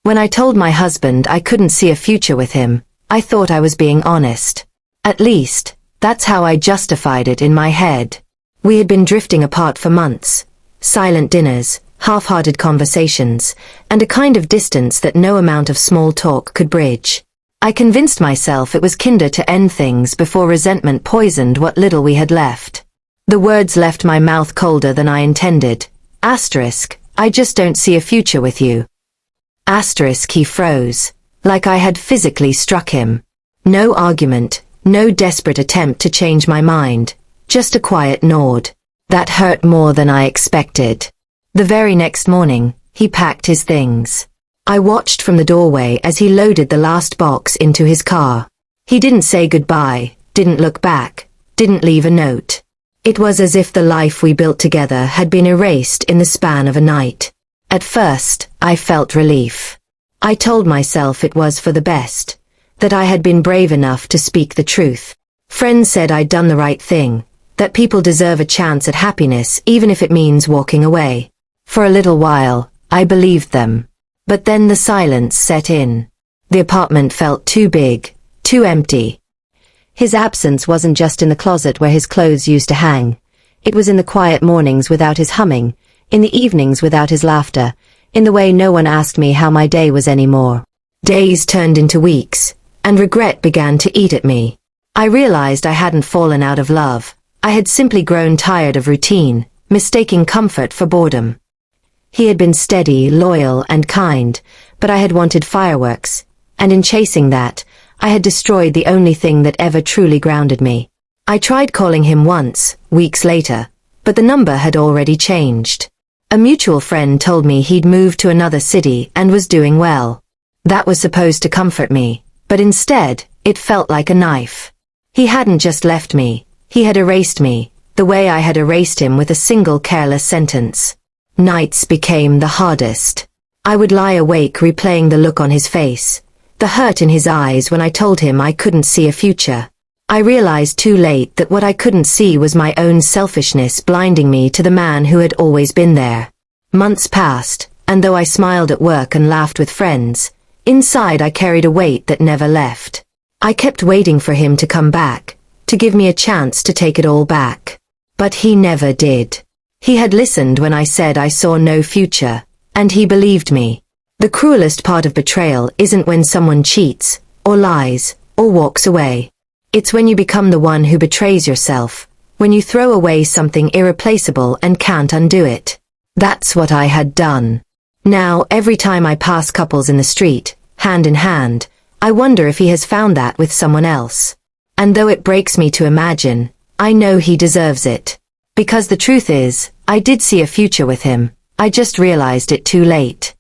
When I told my husband I couldn't see a future with him, I thought I was being honest. At least, that's how I justified it in my head. We had been drifting apart for months. Silent dinners, half-hearted conversations, and a kind of distance that no amount of small talk could bridge. I convinced myself it was kinder to end things before resentment poisoned what little we had left. The words left my mouth colder than I intended. Asterisk, I just don't see a future with you. Asterisk, he froze, like I had physically struck him. No argument, no desperate attempt to change my mind, just a quiet nod. That hurt more than I expected. The very next morning, he packed his things. I watched from the doorway as he loaded the last box into his car. He didn't say goodbye, didn't look back, didn't leave a note. It was as if the life we built together had been erased in the span of a night. At first, I felt relief. I told myself it was for the best, that I had been brave enough to speak the truth. Friends said I'd done the right thing, that people deserve a chance at happiness even if it means walking away. For a little while, I believed them. But then the silence set in. The apartment felt too big, too empty. His absence wasn't just in the closet where his clothes used to hang. It was in the quiet mornings without his humming, in the evenings without his laughter, in the way no one asked me how my day was anymore. Days turned into weeks, and regret began to eat at me. I realized I hadn't fallen out of love. I had simply grown tired of routine, mistaking comfort for boredom. He had been steady, loyal, and kind, but I had wanted fireworks, and in chasing that, I had destroyed the only thing that ever truly grounded me. I tried calling him once, weeks later, but the number had already changed. A mutual friend told me he'd moved to another city and was doing well. That was supposed to comfort me, but instead, it felt like a knife. He hadn't just left me, he had erased me, the way I had erased him with a single careless sentence. Nights became the hardest. I would lie awake replaying the look on his face, the hurt in his eyes when I told him I couldn't see a future. I realized too late that what I couldn't see was my own selfishness blinding me to the man who had always been there. Months passed, and though I smiled at work and laughed with friends, inside I carried a weight that never left. I kept waiting for him to come back, to give me a chance to take it all back. But he never did. He had listened when I said I saw no future, and he believed me. The cruelest part of betrayal isn't when someone cheats, or lies, or walks away. It's when you become the one who betrays yourself, when you throw away something irreplaceable and can't undo it. That's what I had done. Now, every time I pass couples in the street, hand in hand, I wonder if he has found that with someone else. And though it breaks me to imagine, I know he deserves it. Because the truth is, I did see a future with him, I just realized it too late.